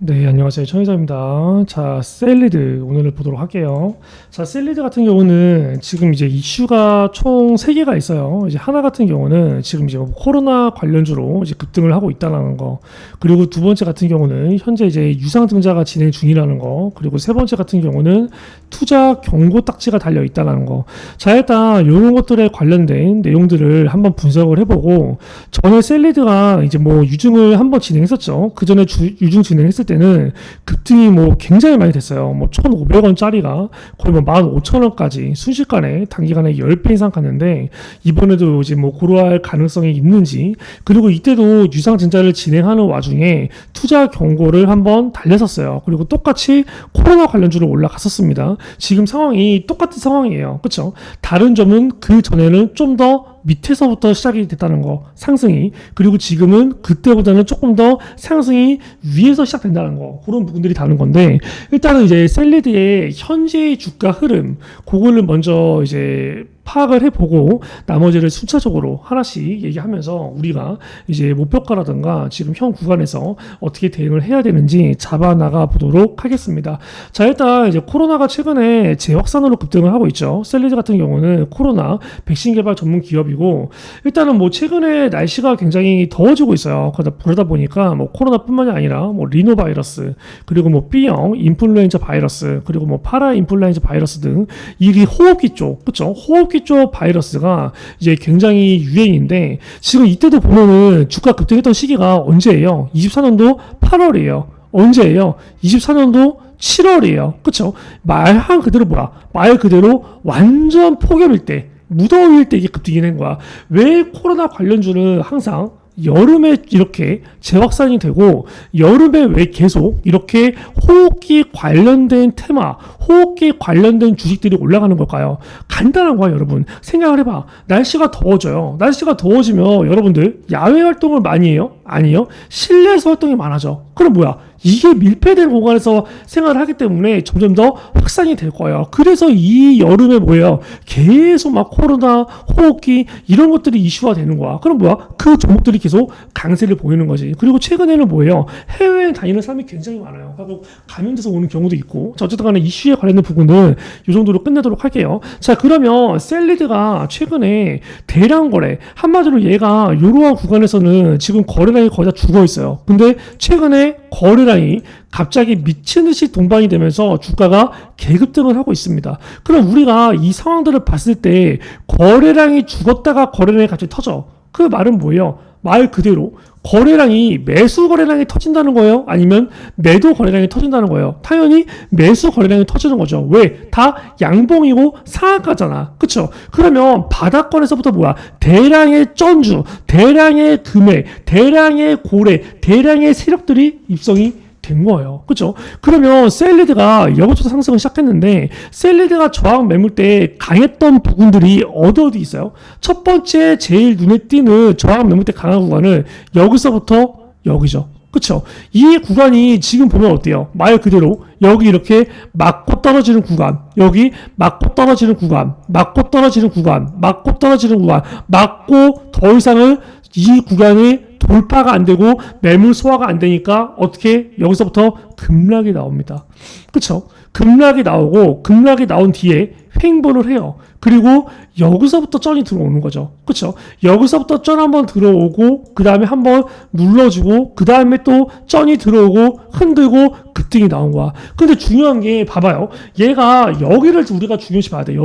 네, 안녕하세요. 천혜자입니다. 자, 셀리드 오늘 보도록 할게요. 자, 셀리드 같은 경우는 지금 이제 이슈가 총 3개가 있어요. 이제 하나 같은 경우는 지금 이제 뭐 코로나 관련주로 이제 급등을 하고 있다는 거. 그리고 두 번째 같은 경우는 현재 이제 유상증자가 진행 중이라는 거. 그리고 세 번째 같은 경우는 투자 경고 딱지가 달려 있다는 거. 자, 일단 이런 것들에 관련된 내용들을 한번 분석을 해보고, 전에 셀리드가 이제 뭐 유증을 한번 진행했었죠. 그 전에 유증 진행했을 때는 급등이 뭐 굉장히 많이 됐어요. 뭐 1,500원짜리가 거의 뭐 15,000원까지 순식간에 단기간에 10배 이상 갔는데, 이번에도 이제 뭐 고려할 가능성이 있는지, 그리고 이때도 유상증자를 진행하는 와중에 투자 경고를 한번 달렸었어요. 그리고 똑같이 코로나 관련주로 올라갔었습니다. 지금 상황이 똑같은 상황이에요. 그렇죠? 다른 점은 그 전에는 좀 더 밑에서부터 시작이 됐다는 거, 상승이. 그리고 지금은 그때보다는 조금 더 상승이 위에서 시작된다는 거, 그런 부분들이 다른 건데, 일단은 이제 셀리드의 현재의 주가 흐름, 그거를 먼저 이제 파악을 해보고 나머지를 순차적으로 하나씩 얘기하면서 우리가 이제 목표가라든가 지금 현 구간에서 어떻게 대응을 해야 되는지 잡아나가 보도록 하겠습니다. 자, 일단 이제 코로나가 최근에 재확산으로 급등을 하고 있죠. 셀리드 같은 경우는 코로나 백신 개발 전문 기업이고, 일단은 뭐 최근에 날씨가 굉장히 더워지고 있어요. 그러다 보니까 뭐 코로나뿐만이 아니라 뭐 리노바이러스, 그리고 뭐 B형 인플루엔자 바이러스, 그리고 뭐 파라 인플루엔자 바이러스 등 이게 호흡기 쪽, 그쵸? 호흡기 쪽 바이러스가 이제 굉장히 유행인데, 지금 이때도 보면은 주가 급등했던 시기가 언제예요? 24년도 8월이에요. 언제예요? 24년도 7월이에요. 그쵸? 말 그대로 뭐야? 말 그대로 완전 폭염일 때, 무더위일 때 이게 급등이 된 거야. 왜 코로나 관련주는 항상 여름에 이렇게 재확산이 되고, 여름에 왜 계속 이렇게 호흡기 관련된 테마, 호흡기 관련된 주식들이 올라가는 걸까요? 간단한 거야, 여러분. 생각을 해봐. 날씨가 더워져요. 날씨가 더워지면 여러분들 야외 활동을 많이 해요? 아니요. 실내에서 활동이 많아져. 그럼 뭐야? 이게 밀폐된 공간에서 생활을 하기 때문에 점점 더 확산이 될 거예요. 그래서 이 여름에 뭐예요? 계속 막 코로나, 호흡기 이런 것들이 이슈화 되는 거야. 그럼 뭐야? 그 종목들이 계속 강세를 보이는 거지. 그리고 최근에는 뭐예요? 해외여행 다니는 사람이 굉장히 많아요. 그리고 감염돼서 오는 경우도 있고. 자, 어쨌든 간에 이슈에 관련된 부분은 이 정도로 끝내도록 할게요. 자, 그러면 셀리드가 최근에 대량 거래, 한마디로 얘가 이러한 구간에서는 지금 거래량이 거의 다 죽어 있어요. 근데 최근에 거래량이 갑자기 미친 듯이 동반이 되면서 주가가 개급등을 하고 있습니다. 그럼 우리가 이 상황들을 봤을 때 거래량이 죽었다가 거래량이 갑자기 터져. 그 말은 뭐예요? 말 그대로 거래량이 매수 거래량이 터진다는 거예요? 아니면 매도 거래량이 터진다는 거예요? 당연히 매수 거래량이 터지는 거죠. 왜? 다 양봉이고 상한가잖아. 그쵸? 그러면 바닥권에서부터 뭐야? 대량의 전주, 대량의 금액, 대량의 고래, 대량의 세력들이 입성이 된 거예요. 그죠? 그러면 셀리드가 여기부터 상승을 시작했는데, 셀리드가 저항 매물대 강했던 부분들이 어디 있어요? 첫 번째 제일 눈에 띄는 저항 매물대 강한 구간은 여기서부터 여기죠. 그쵸? 이 구간이 지금 보면 어때요? 말 그대로 여기 이렇게 맞고 떨어지는 구간, 여기 맞고 떨어지는 구간, 맞고 떨어지는 구간, 맞고 떨어지는 구간, 맞고 더 이상은 이 구간이 돌파가 안 되고 매물 소화가 안 되니까 어떻게 여기서부터 급락이 나옵니다. 그쵸? 급락이 나오고, 급락이 나온 뒤에 횡보를 해요. 그리고 여기서부터 쩐이 들어오는 거죠. 그쵸? 여기서부터 쩐 한번 들어오고, 그 다음에 한번 눌러주고, 그 다음에 또 쩐이 들어오고 흔들고 급등이 나온 거야. 근데 중요한 게 봐봐요. 얘가 여기를 우리가 중요시 봐야 돼.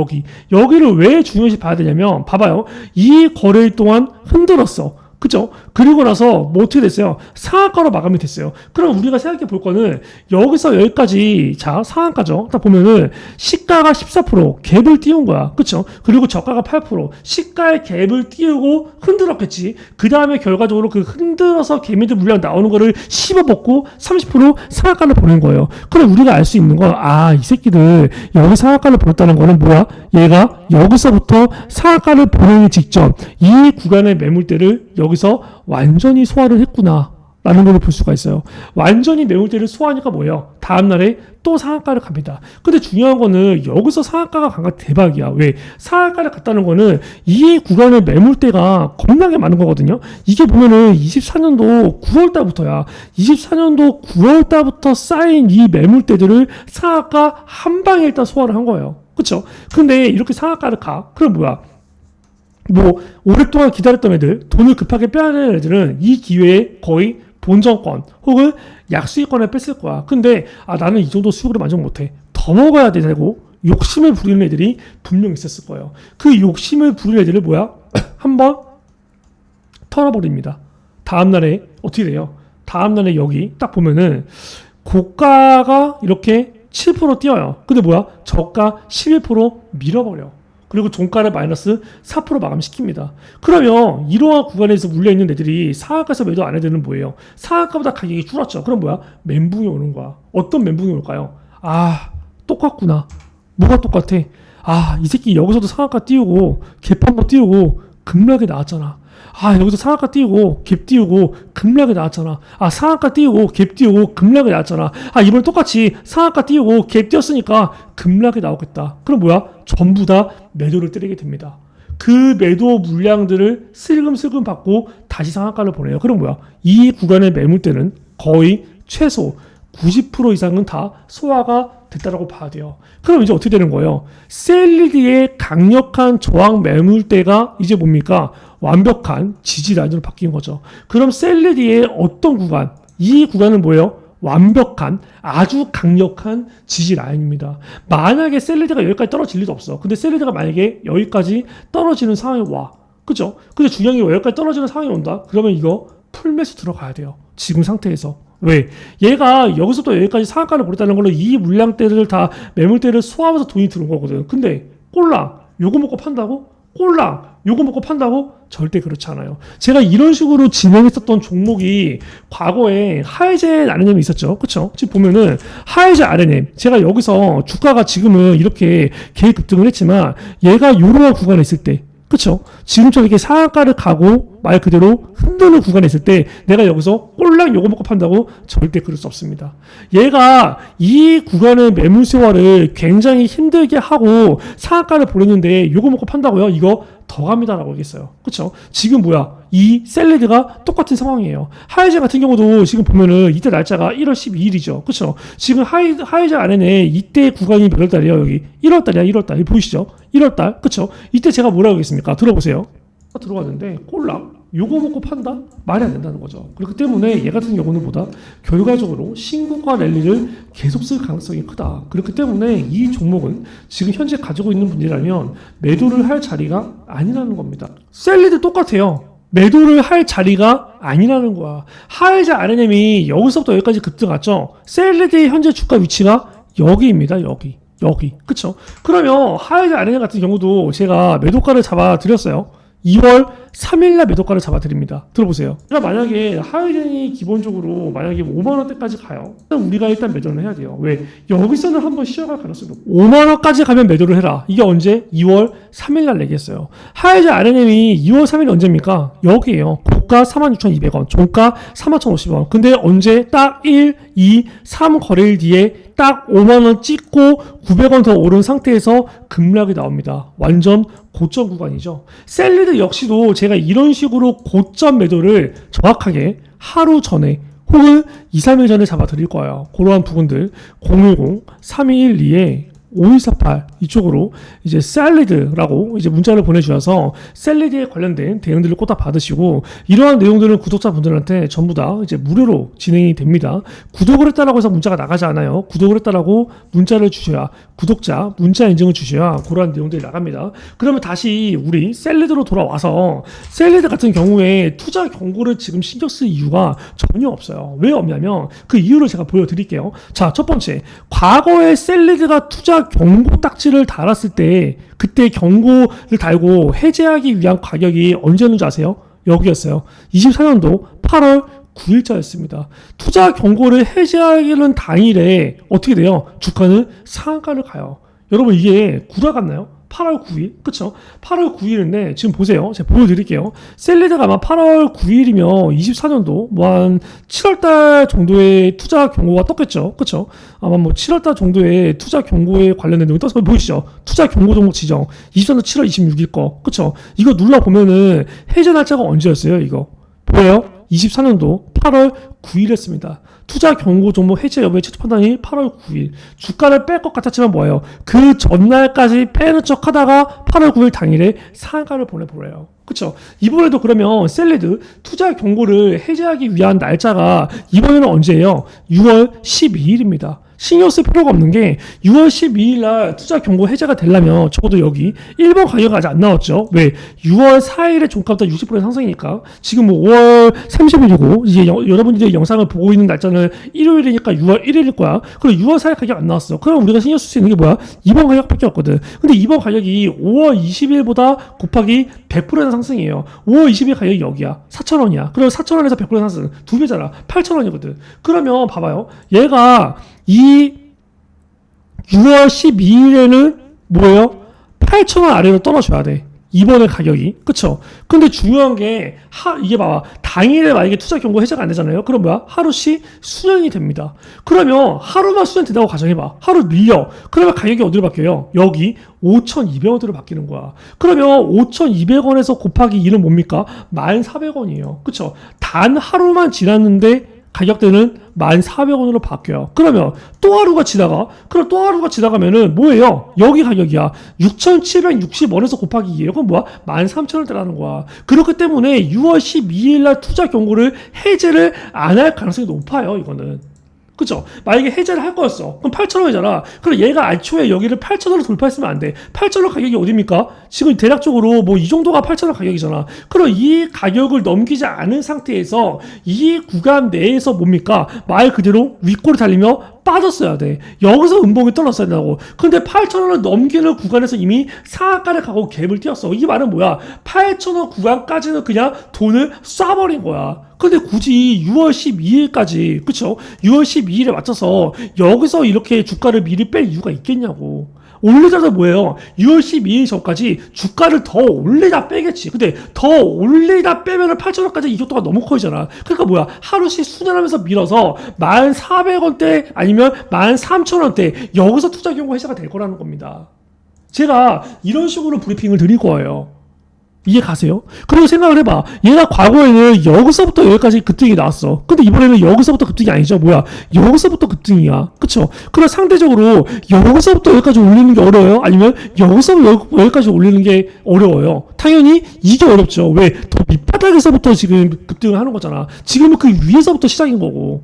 여기를 왜 중요시 봐야 되냐면, 봐봐요. 이 거래일 동안 흔들었어. 그죠? 그리고 나서 뭐 어떻게 됐어요? 상한가로 마감이 됐어요. 그럼 우리가 생각해 볼 거는 여기서 여기까지, 자, 상한가죠. 딱 보면은 시가가 14% 갭을 띄운 거야. 그쵸? 그리고 저가가 8% 시가의 갭을 띄우고 흔들었겠지. 그 다음에 결과적으로 그 흔들어서 개미들 물량 나오는 거를 씹어먹고 30% 상한가를 보낸 거예요. 그럼 우리가 알 수 있는 건, 아, 이 새끼들 여기 상한가를 보냈다는 거는 뭐야? 얘가 여기서부터 상한가를 보내기 직전 이 구간의 매물대를 여기서 완전히 소화를 했구나 라는 걸 볼 수가 있어요. 완전히 매물대를 소화하니까 뭐예요? 다음날에 또 상한가를 갑니다. 근데 중요한 거는 여기서 상한가가 간 거 대박이야. 왜? 상한가를 갔다는 거는 이 구간의 매물대가 겁나게 많은 거거든요. 이게 보면은 24년도 9월달부터야. 24년도 9월달부터 쌓인 이 매물대들을 상한가 한 방에 일단 소화를 한 거예요. 그쵸? 근데 이렇게 상한가를 가. 그럼 뭐야? 뭐 오랫동안 기다렸던 애들, 돈을 급하게 빼야 되는 애들은 이 기회에 거의 본전권 혹은 약수익권을 뺐을 거야. 근데 나는 이 정도 수익으로 만족 못해. 더 먹어야 되고 욕심을 부리는 애들이 분명 있었을 거예요. 그 욕심을 부리는 애들을 뭐야? 한번 털어버립니다. 다음날에 어떻게 돼요? 다음날에 여기 딱 보면은 고가가 이렇게 7% 뛰어요. 근데 뭐야? 저가 11% 밀어버려. 그리고 종가를 마이너스 4% 마감시킵니다. 그러면 이러한 구간에서 물려있는 애들이 상한가에서 매도 안 해야 되는 뭐예요? 상한가보다 가격이 줄었죠. 그럼 뭐야? 멘붕이 오는 거야. 어떤 멘붕이 올까요? 똑같구나. 뭐가 똑같아? 이 새끼 여기서도 상한가 띄우고 갭 한번 띄우고 급락이 나왔잖아. 여기서 상한가 띄우고 갭 띄우고 급락이 나왔잖아. 상한가 띄우고 갭 띄우고 급락이 나왔잖아. 이번에 똑같이 상한가 띄우고 갭 띄웠으니까 급락이 나오겠다. 그럼 뭐야? 전부 다 매도를 때리게 됩니다. 그 매도 물량들을 슬금슬금 받고 다시 상한가를 보내요. 그럼 뭐야? 이 구간의 매물대는 거의 최소 90% 이상은 다 소화가 됐다라고 봐야 돼요. 그럼 이제 어떻게 되는 거예요? 셀리드의 강력한 저항 매물대가 이제 뭡니까? 완벽한 지지 라인으로 바뀐 거죠. 그럼 셀리드의 어떤 구간? 이 구간은 뭐예요? 완벽한 아주 강력한 지지 라인입니다. 만약에 셀리드가 여기까지 떨어질 리도 없어. 근데 셀리드가 만약에 여기까지 떨어지는 상황이 와. 그죠? 근데 중요한 게 여기까지 떨어지는 상황이 온다? 그러면 이거 풀매수 들어가야 돼요. 지금 상태에서. 왜? 얘가 여기서부터 여기까지 상한가를 보냈다는 걸로 이 물량대를 다 매물대를 소화하면서 돈이 들어온 거거든. 근데 꼴랑 요거 먹고 판다고? 꼴랑 요거 먹고 판다고? 절대 그렇지 않아요. 제가 이런 식으로 진행했었던 종목이 과거에 하이젠 RNM이 있었죠. 그쵸? 지금 보면은 하이젠 RNM 제가 여기서 주가가 지금은 이렇게 계획 급등을 했지만 얘가 요런 구간에 있을 때 그쵸? 지금처럼 이렇게 상한가를 가고 말 그대로 흔드는 구간에 있을 때 내가 여기서 꼴랑 요거 먹고 판다고? 절대 그럴 수 없습니다. 얘가 이 구간의 매물세화를 굉장히 힘들게 하고 상한가를 보냈는데 요거 먹고 판다고요? 이거 더 갑니다라고 얘기했어요. 그쵸? 지금 뭐야? 이 셀리드가 똑같은 상황이에요. 하이젠 같은 경우도 지금 보면은 이때 날짜가 1월 12일이죠. 그쵸? 지금 하이젠 안에는 이때 구간이 몇 월달이에요? 여기 1월달이야. 1월달. 보이시죠? 1월달. 그쵸? 이때 제가 뭐라고 했습니까? 들어보세요. 들어갔는데 꼴랑 요거 먹고 판다? 말이 안 된다는 거죠. 그렇기 때문에 얘 같은 경우는 보다 결과적으로 신고가 랠리를 계속 쓸 가능성이 크다. 그렇기 때문에 이 종목은 지금 현재 가지고 있는 분이라면 매도를 할 자리가 아니라는 겁니다. 셀리드 똑같아요. 매도를 할 자리가 아니라는 거야. 하이젠 RNM이 여기서부터 여기까지 급등 갔죠. 셀리드의 현재 주가 위치가 여기입니다. 여기. 그쵸? 그러면 하이젠 RNM 같은 경우도 제가 매도가를 잡아 드렸어요. 2월 3일날 매도가를 잡아드립니다. 들어보세요. 그러니까 만약에 하이젠이 기본적으로 만약에 5만원대까지 가요. 우리가 일단 매도를 해야 돼요. 왜? 여기서는 한번 쉬어갈 가능성이 높고 5만원까지 가면 매도를 해라. 이게 언제? 2월 3일날 내겠어요. 하이젠 RNM이 2월 3일이 언제입니까? 여기에요. 고가 46,200원, 종가 41,050원. 근데 언제? 딱 1, 2, 3 거래일 뒤에 딱 5만원 찍고 900원 더 오른 상태에서 급락이 나옵니다. 완전 고점 구간이죠. 셀리드 역시도 제가 이런 식으로 고점 매도를 정확하게 하루 전에 혹은 2, 3일 전에 잡아 드릴 거예요. 그러한 부분들 010-3212에 5148 이쪽으로 이제 셀리드라고 이제 문자를 보내주셔서 셀리드에 관련된 대응들을 꼭 다 받으시고 이러한 내용들은 구독자분들한테 전부 다 이제 무료로 진행이 됩니다. 구독을 했다라고 해서 문자가 나가지 않아요. 구독을 했다라고 문자를 주셔야 구독자 문자 인증을 주셔야 그러한 내용들이 나갑니다. 그러면 다시 우리 셀리드로 돌아와서 셀리드 같은 경우에 투자 경고를 지금 신경 쓸 이유가 전혀 없어요. 왜 없냐면 그 이유를 제가 보여드릴게요. 자, 첫 번째 과거에 셀리드가 투자 경고 딱지를 달았을 때 그때 경고를 달고 해제하기 위한 가격이 언제였는지 아세요? 여기였어요. 24년도 8월 9일자였습니다. 투자 경고를 해제하기는 당일에 어떻게 돼요? 주가는 상한가를 가요. 여러분 이게 구라 같나요? 8월 9일. 그쵸? 8월 9일인데, 지금 보세요. 제가 보여드릴게요. 셀리드가 아마 8월 9일이면 24년도, 뭐 한 7월달 정도의 투자 경고가 떴겠죠. 그쵸? 아마 뭐 7월달 정도의 투자 경고에 관련된 내용이 떠서 보이시죠? 투자 경고 종목 지정. 24년도 7월 26일 거. 그쵸? 이거 눌러보면은 해제 날짜가 언제였어요, 이거? 보여요? 24년도 8월 9일이었습니다. 투자 경고 종목 해제 여부의 최초 판단이 8월 9일. 주가를 뺄 것 같았지만 뭐예요? 그 전날까지 빼는 척 하다가 8월 9일 당일에 상한가를 보내버려요. 그쵸? 이번에도 그러면 셀리드 투자 경고를 해제하기 위한 날짜가 이번에는 언제예요? 6월 12일입니다. 신경 쓸 필요가 없는 게 6월 12일 날 투자 경고 해제가 되려면 적어도 여기 1번 가격이 아직 안 나왔죠. 왜? 6월 4일에 종가보다 60% 상승이니까 지금 뭐 5월 30일이고 이제 여러분들이 영상을 보고 있는 날짜는 일요일이니까 6월 1일일 거야. 그럼 6월 4일 가격 안 나왔어. 그럼 우리가 신경 쓸 수 있는 게 뭐야? 2번 가격밖에 없거든. 근데 2번 가격이 5월 20일보다 곱하기 100%의 상승이에요. 5월 20일 가격이 여기야. 4,000원이야. 그럼 4,000원에서 100% 상승. 2배잖아. 8,000원이거든. 그러면 봐봐요. 얘가 이 6월 12일에는 뭐예요? 8,000원 아래로 떨어져야 돼. 이번에 가격이. 그쵸? 근데 중요한 게, 이게 봐봐. 당일에 만약에 투자 경고 해제가 안 되잖아요? 그럼 뭐야? 하루씩 수년이 됩니다. 그러면 하루만 수년된다고 가정해봐. 하루 밀려. 그러면 가격이 어디로 바뀌어요? 여기 5,200원대로 바뀌는 거야. 그러면 5,200원에서 곱하기 2는 뭡니까? 1,400원이에요. 그쵸? 단 하루만 지났는데 가격대는 1,400원으로 바뀌어요. 그러면 또 하루가 지나가? 그럼 또 하루가 지나가면은 뭐예요? 여기 가격이야. 6,760원에서 곱하기 2예요. 그럼 뭐야? 13,000원대라는 거야. 그렇기 때문에 6월 12일 날 투자 경고를 해제를 안 할 가능성이 높아요. 이거는. 그죠? 만약에 해제를 할 거였어. 그럼 8,000원이잖아. 그럼 얘가 애초에 여기를 8,000원으로 돌파했으면 안 돼. 8,000원 가격이 어딥니까? 지금 대략적으로 뭐 이 정도가 8,000원 가격이잖아. 그럼 이 가격을 넘기지 않은 상태에서 이 구간 내에서 뭡니까? 말 그대로 윗골을 달리며 빠졌어야 돼. 여기서 음봉이 떨어졌어야 된다고. 근데 8,000원을 넘기는 구간에서 이미 상한가를 가고 갭을 띄었어. 이 말은 뭐야? 8,000원 구간까지는 그냥 돈을 쏴버린 거야. 근데 굳이 6월 12일까지, 그쵸? 6월 12일에 맞춰서 여기서 이렇게 주가를 미리 뺄 이유가 있겠냐고. 올리자도 뭐예요? 6월 12일 전까지 주가를 더 올리다 빼겠지. 근데 더 올리다 빼면은 8,000원까지 이격도가 너무 커지잖아. 그러니까 뭐야? 하루씩 순환하면서 밀어서 1,400원대 아니면 13,000원대 여기서 투자 경고 해제가 될 거라는 겁니다. 제가 이런 식으로 브리핑을 드릴 거예요. 이해 가세요? 그리고 생각을 해봐. 얘가 과거에는 여기서부터 여기까지 급등이 나왔어. 근데 이번에는 여기서부터 급등이 아니죠. 뭐야? 여기서부터 급등이야. 그쵸? 그럼 상대적으로 여기서부터 여기까지 올리는 게 어려워요? 아니면 여기서부터 여기까지 올리는 게 어려워요? 당연히 이게 어렵죠. 왜? 더 밑바닥에서부터 지금 급등을 하는 거잖아. 지금은 그 위에서부터 시작인 거고.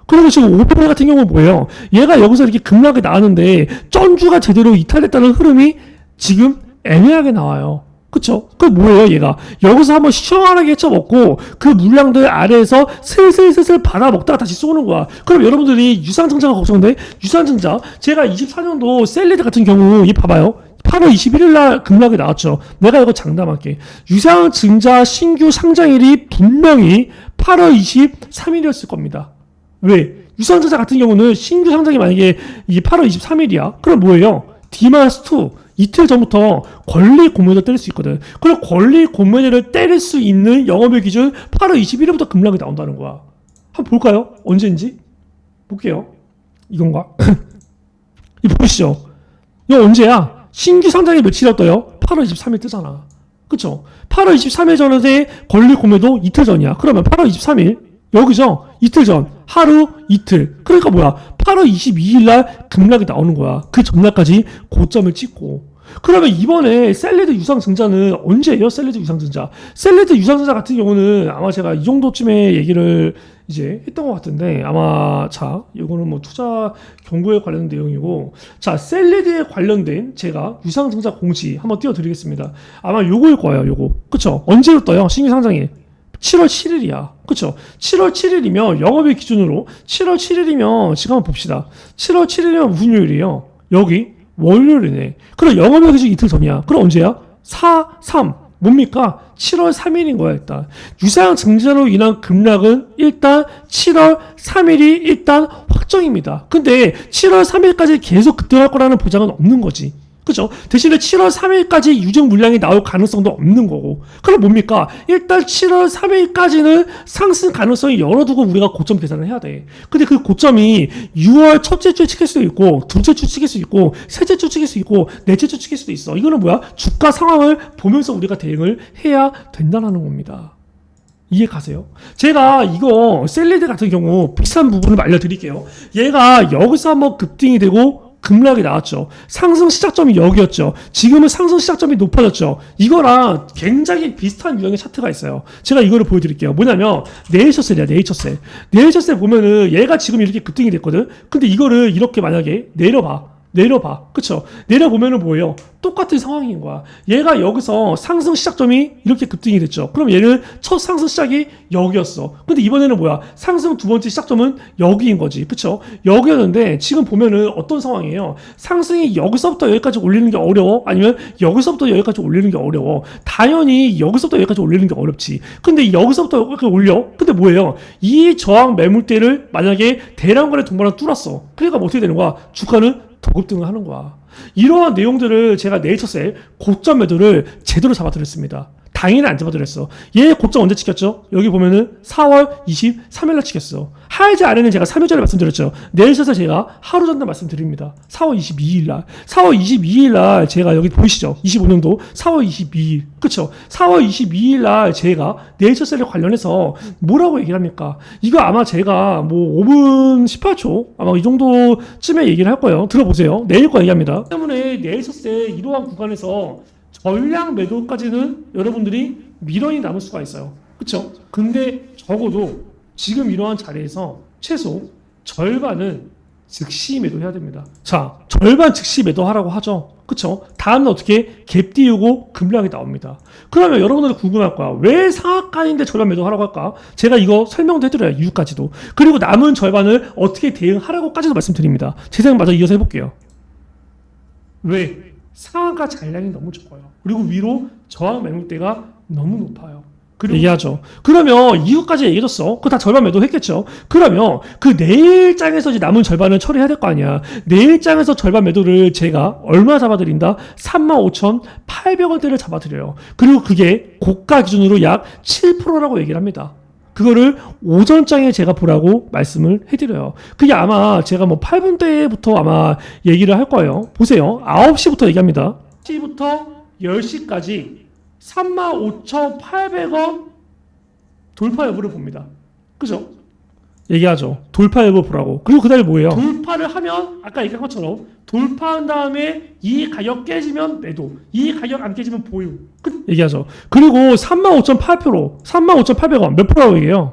그리고 지금 오페 같은 경우는 뭐예요? 얘가 여기서 이렇게 급락이 나왔는데 쩐주가 제대로 이탈됐다는 흐름이 지금 애매하게 나와요. 그쵸? 그 뭐예요 얘가? 여기서 한번 시원하게 헤쳐먹고 그 물량들 아래에서 슬슬 받아먹다가 다시 쏘는 거야. 그럼 여러분들이 유상증자가 걱정돼? 유상증자 제가 24년도 셀리드 같은 경우 이 봐봐요. 8월 21일 날 급락이 나왔죠. 내가 이거 장담할게. 유상증자 신규 상장일이 분명히 8월 23일이었을 겁니다. 왜? 유상증자 같은 경우는 신규 상장이 만약에 이게 8월 23일이야. 그럼 뭐예요? D-2 이틀 전부터 권리 공매도를 때릴 수 있거든. 그럼 권리 공매도를 때릴 수 있는 영업일 기준 8월 21일부터 급락이 나온다는 거야. 한번 볼까요? 언제인지? 볼게요. 이건가? 이거 보시죠. 이거 언제야? 신규 상장이 며칠이라 떠요? 8월 23일 뜨잖아. 그쵸? 8월 23일 전에 권리 공매도 이틀 전이야. 그러면 8월 23일 여기죠? 이틀 전. 하루, 이틀. 그러니까 뭐야? 8월 22일 날 급락이 나오는 거야. 그 전날까지 고점을 찍고. 그러면 이번에 셀리드 유상증자는 언제예요? 셀리드 유상증자. 셀리드 유상증자 같은 경우는 아마 제가 이 정도쯤에 얘기를 이제 했던 것 같은데 아마 자 이거는 뭐 투자 경고에 관련된 내용이고 자 셀리드에 관련된 제가 유상증자 공지 한번 띄워드리겠습니다. 아마 요거일 거예요. 요거. 그쵸? 언제로 떠요? 신규 상장일. 7월 7일이야. 그쵸? 7월 7일이면 영업일 기준으로 7월 7일이면 지금 한번 봅시다. 7월 7일이면 무슨 요일이에요? 여기 월요일이네. 그럼 영업일 기준 이틀 전이야. 그럼 언제야? 4, 3 뭡니까? 7월 3일인 거야 일단. 유상증자로 인한 급락은 일단 7월 3일이 일단 확정입니다. 근데 7월 3일까지 계속 급등할 거라는 보장은 없는 거지. 그죠? 대신에 7월 3일까지 유증 물량이 나올 가능성도 없는 거고. 그럼 뭡니까? 일단 7월 3일까지는 상승 가능성이 열어두고 우리가 고점 계산을 해야 돼. 근데 그 고점이 6월 첫째 주에 찍힐 수도 있고, 둘째 주 찍힐 수 있고, 셋째 주 찍힐 수 있고, 넷째 주 찍힐 수도 있어. 이거는 뭐야? 주가 상황을 보면서 우리가 대응을 해야 된다는 겁니다. 이해 가세요? 제가 이거 셀리드 같은 경우 비슷한 부분을 알려드릴게요. 얘가 여기서 한번 급등이 되고 급락이 나왔죠. 상승 시작점이 여기였죠. 지금은 상승 시작점이 높아졌죠. 이거랑 굉장히 비슷한 유형의 차트가 있어요. 제가 이거를 보여드릴게요. 뭐냐면 네이처셀이야. 네이처셀. 네이처셀 보면은 얘가 지금 이렇게 급등이 됐거든. 근데 이거를 이렇게 만약에 내려봐. 그쵸? 내려보면은 뭐예요? 똑같은 상황인 거야. 얘가 여기서 상승 시작점이 이렇게 급등이 됐죠. 그럼 얘는 첫 상승 시작이 여기였어. 근데 이번에는 뭐야? 상승 두 번째 시작점은 여기인 거지. 그쵸? 여기였는데 지금 보면은 어떤 상황이에요? 상승이 여기서부터 여기까지 올리는 게 어려워? 아니면 여기서부터 여기까지 올리는 게 어려워? 당연히 여기서부터 여기까지 올리는 게 어렵지. 근데 여기서부터 여기까지 올려? 근데 뭐예요? 이 저항 매물대를 만약에 대량간의 동반을 뚫었어. 그러니까 뭐 어떻게 되는 거야? 주가는 더 급등을 하는 거야. 이러한 내용들을 제가 네이처셀 고점 매도를 제대로 잡아드렸습니다. 당연히 안 잡아드렸어. 얘 고점 언제 찍혔죠? 여기 보면은 4월 23일날 찍혔어. 하이즈 아래는 제가 3일 전에 말씀드렸죠. 네이처셀 제가 하루 전날 말씀드립니다. 4월 22일날. 4월 22일날 제가 여기 보이시죠? 25년도 4월 22일. 그쵸? 4월 22일날 제가 네이처셀에 관련해서 뭐라고 얘기를 합니까? 이거 아마 제가 뭐 5분 18초 아마 이 정도쯤에 얘기를 할 거예요. 들어보세요. 내일 거 얘기합니다. 때문에 네이처셀 이러한 구간에서 전량 매도까지는 여러분들이 미련이 남을 수가 있어요. 그쵸? 근데 적어도 지금 이러한 자리에서 최소 절반은 즉시 매도해야 됩니다. 자, 절반 즉시 매도하라고 하죠. 그쵸? 다음은 어떻게 갭 띄우고 급락이 나옵니다. 그러면 여러분들 궁금할 거야. 왜 상한가인데 절반 매도하라고 할까? 제가 이거 설명도 해드려요. 이유까지도. 그리고 남은 절반을 어떻게 대응하라고까지도 말씀드립니다. 제 생각 마저 이어서 해볼게요. 왜? 상한가 잔량이 너무 적어요. 그리고 위로 저항 매물대가 너무 높아요. 그리고 얘기하죠. 그러면 이후까지 얘기해줬어. 그거 다 절반 매도했겠죠. 그러면 그 내일장에서 이제 남은 절반을 처리해야 될 거 아니야. 내일장에서 절반 매도를 제가 얼마 잡아드린다? 35,800원대를 잡아드려요. 그리고 그게 고가 기준으로 약 7%라고 얘기를 합니다. 그거를 오전장에 제가 보라고 말씀을 해드려요. 그게 아마 제가 뭐 8분대부터 아마 얘기를 할 거예요. 보세요. 9시부터 얘기합니다. 9시부터 10시까지 35,800원 돌파 여부를 봅니다. 그죠? 얘기하죠. 돌파 여부 보라고. 그리고 그 다음에 뭐예요? 돌파를 하면 아까 얘기한 것처럼 돌파한 다음에 이 가격 깨지면 매도, 이 가격 안 깨지면 보유. 얘기하죠. 그리고 35,800원 몇 프로라고 얘기해요?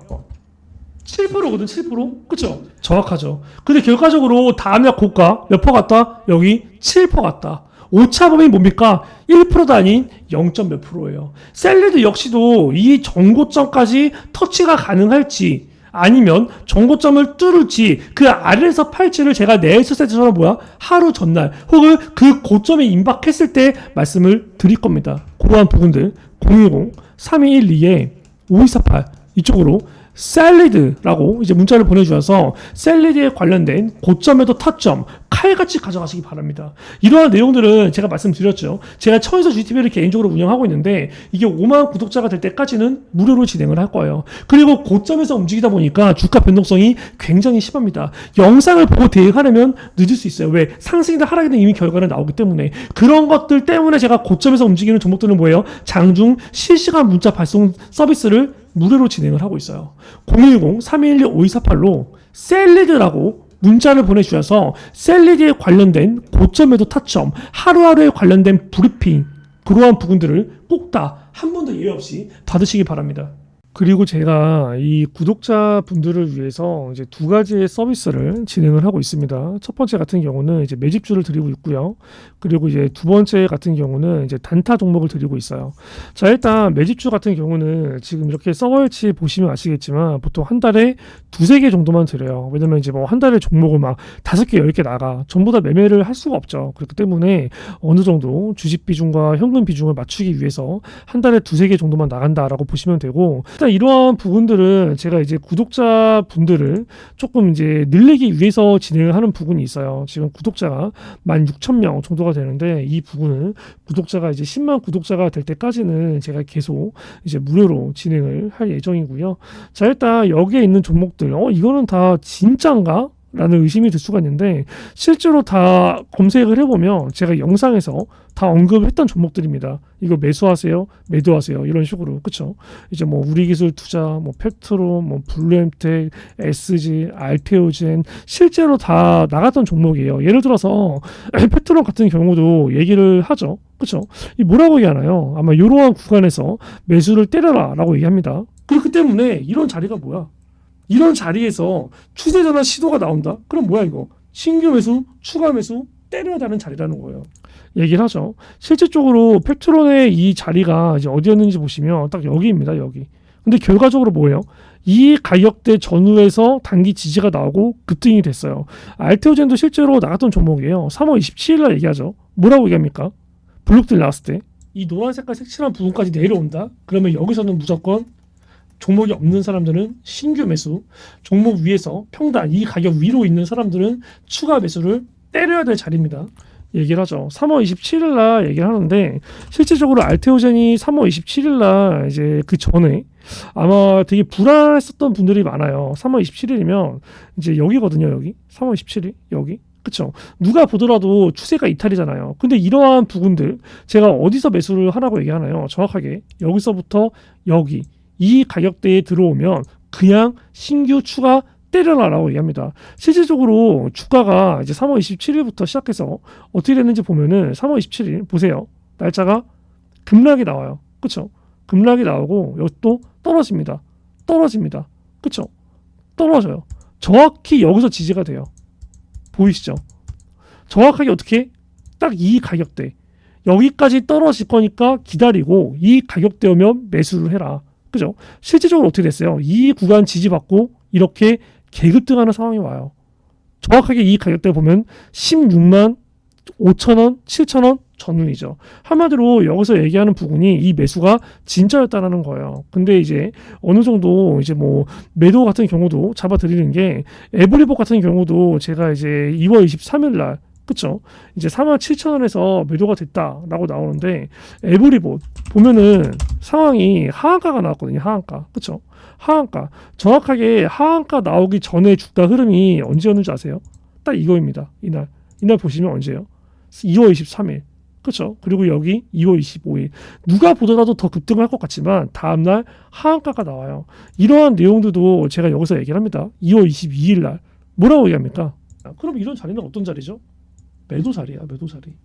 7%거든. 7%? 그쵸? 정확하죠. 근데 결과적으로 다음날 고가 몇 % 갔다? 여기 7% 갔다. 오차범위 뭡니까? 1%도 아닌 0. 몇 %예요. 셀리드 역시도 이 정고점까지 터치가 가능할지 아니면 정고점을 뚫을지 그 아래에서 팔지를 제가 네이처셀처럼 뭐야? 하루 전날 혹은 그 고점에 임박했을 때 말씀을 드릴 겁니다. 그러한 부분들 010-3212-5248 이쪽으로 셀리드라고 이제 문자를 보내주셔서 셀리드에 관련된 고점에도 타점 칼같이 가져가시기 바랍니다. 이러한 내용들은 제가 말씀드렸죠. 제가 천에서 GTV를 개인적으로 운영하고 있는데 이게 5만 구독자가 될 때까지는 무료로 진행을 할 거예요. 그리고 고점에서 움직이다 보니까 주가 변동성이 굉장히 심합니다. 영상을 보고 대응하려면 늦을 수 있어요. 왜? 상승이든 하락이든 이미 결과는 나오기 때문에. 그런 것들 때문에 제가 고점에서 움직이는 종목들은 뭐예요? 장중 실시간 문자 발송 서비스를 무료로 진행을 하고 있어요. 010-3212-5248로 셀리드라고 문자를 보내주셔서 셀리드에 관련된 고점에도 타점, 하루하루에 관련된 브리핑 그러한 부분들을 꼭 다 한 번도 예외 없이 받으시기 바랍니다. 그리고 제가 이 구독자분들을 위해서 이제 두 가지의 서비스를 진행을 하고 있습니다. 첫 번째 같은 경우는 이제 매집주를 드리고 있고요. 그리고 이제 두 번째 같은 경우는 이제 단타 종목을 드리고 있어요. 자, 일단 매집주 같은 경우는 지금 이렇게 서버일치 보시면 아시겠지만 보통 한 달에 두세 개 정도만 드려요. 왜냐면 이제 뭐 한 달에 종목을 막 5개, 10개 나가. 전부 다 매매를 할 수가 없죠. 그렇기 때문에 어느 정도 주식 비중과 현금 비중을 맞추기 위해서 한 달에 두세 개 정도만 나간다라고 보시면 되고, 일단 이러한 부분들은 제가 이제 구독자분들을 조금 이제 늘리기 위해서 진행을 하는 부분이 있어요. 지금 구독자가 16,000명 정도가 되는데 이 부분은 구독자가 이제 10만 구독자가 될 때까지는 제가 계속 이제 무료로 진행을 할 예정이고요. 자, 일단 여기에 있는 종목들, 이거는 다 진짠가? 라는 의심이 들 수가 있는데 실제로 다 검색을 해보면 제가 영상에서 다 언급했던 종목들입니다. 이거 매수하세요, 매도하세요 이런 식으로. 그쵸? 이제 뭐 우리기술 투자, 뭐 팩트로, 뭐 블루엠텍, SG, 알테오젠 실제로 다 나갔던 종목이에요. 예를 들어서 팩트론 같은 경우도 얘기를 하죠. 그쵸? 이 뭐라고 얘기하나요? 아마 이러한 구간에서 매수를 때려라 라고 얘기합니다. 그렇기 때문에 이런 자리가 뭐야? 이런 자리에서 추세 전환 시도가 나온다? 그럼 뭐야 이거? 신규 매수, 추가 매수, 때려야 되는 자리라는 거예요. 얘기를 하죠. 실질적으로 팩트론의 이 자리가 이제 어디였는지 보시면 딱 여기입니다. 여기. 근데 결과적으로 뭐예요? 이 가격대 전후에서 단기 지지가 나오고 급등이 됐어요. 알테오젠도 실제로 나갔던 종목이에요. 3월 27일 날 얘기하죠. 뭐라고 얘기합니까? 블록들 나왔을 때 이 노란 색깔 색칠한 부분까지 내려온다? 그러면 여기서는 무조건 종목이 없는 사람들은 신규 매수, 종목 위에서 평단 이 가격 위로 있는 사람들은 추가 매수를 때려야 될 자리입니다. 얘기를 하죠. 3월 27일 날 얘기를 하는데 실질적으로 알테오젠이 3월 27일 날 이제 그 전에 아마 되게 불안했었던 분들이 많아요. 3월 27일이면 이제 여기거든요. 여기 3월 27일 여기. 그쵸? 누가 보더라도 추세가 이탈이잖아요. 근데 이러한 부분들 제가 어디서 매수를 하라고 얘기하나요? 정확하게 여기서부터 여기 이 가격대에 들어오면 그냥 신규 추가 때려라라고 얘기합니다. 실질적으로 주가가 이제 3월 27일부터 시작해서 어떻게 됐는지 보면은 3월 27일 보세요. 날짜가 급락이 나와요. 그쵸? 급락이 나오고 여기 또 떨어집니다. 떨어집니다. 그쵸? 떨어져요. 정확히 여기서 지지가 돼요. 보이시죠? 정확하게 어떻게? 딱 이 가격대. 여기까지 떨어질 거니까 기다리고 이 가격대 오면 매수를 해라. 그죠? 실질적으로 어떻게 됐어요? 이 구간 지지받고 이렇게 개급등하는 상황이 와요. 정확하게 이 가격대 보면 16만 5천원, 7천원 전후이죠. 한마디로 여기서 얘기하는 부분이 이 매수가 진짜였다라는 거예요. 근데 이제 어느 정도 이제 뭐 매도 같은 경우도 잡아드리는 게 에브리복 같은 경우도 제가 이제 2월 23일 날 그쵸? 이제 47,000원에서 매도가 됐다라고 나오는데 에브리봇 보면은 상황이 하한가가 나왔거든요. 하한가. 그쵸? 하한가. 정확하게 하한가 나오기 전에 주가 흐름이 언제였는지 아세요? 딱 이거입니다. 이날 보시면 언제예요? 2월 23일. 그쵸? 그리고 여기 2월 25일. 누가 보더라도 더 급등할 것 같지만 다음날 하한가가 나와요. 이러한 내용들도 제가 여기서 얘기를 합니다. 2월 22일 날. 뭐라고 얘기합니까? 그럼 이런 자리는 어떤 자리죠? 매도 자리야, 매도 자리.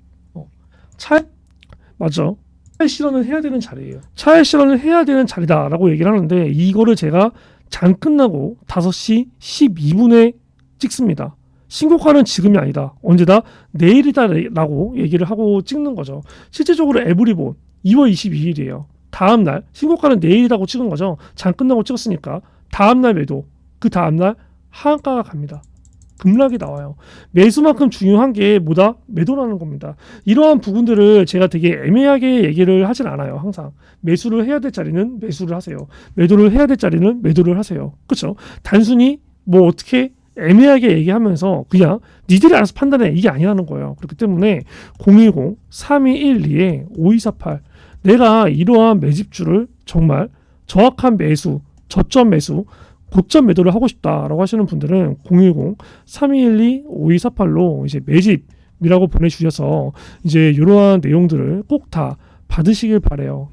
맞죠? 차익 실현을 해야 되는 자리예요. 차익 실현을 해야 되는 자리다라고 얘기를 하는데 이거를 제가 장 끝나고 5시 12분에 찍습니다. 신고가는 지금이 아니다. 언제다? 내일이다라고 얘기를 하고 찍는 거죠. 실질적으로 에브리본 2월 22일이에요. 다음날 신고가는 내일이라고 찍은 거죠. 장 끝나고 찍었으니까 다음날 매도, 그 다음날 하한가가 갑니다. 급락이 나와요. 매수만큼 중요한 게 뭐다? 매도라는 겁니다. 이러한 부분들을 제가 되게 애매하게 얘기를 하진 않아요. 항상 매수를 해야 될 자리는 매수를 하세요. 매도를 해야 될 자리는 매도를 하세요. 그렇죠? 단순히 뭐 어떻게 애매하게 얘기하면서 그냥 니들이 알아서 판단해 이게 아니라는 거예요. 그렇기 때문에 010-3212-5248 내가 이러한 매집주를 정말 정확한 매수, 저점 매수 고점 매도를 하고 싶다라고 하시는 분들은 010-3212-5248로 이제 매집이라고 보내주셔서 이제 이러한 내용들을 꼭 다 받으시길 바래요.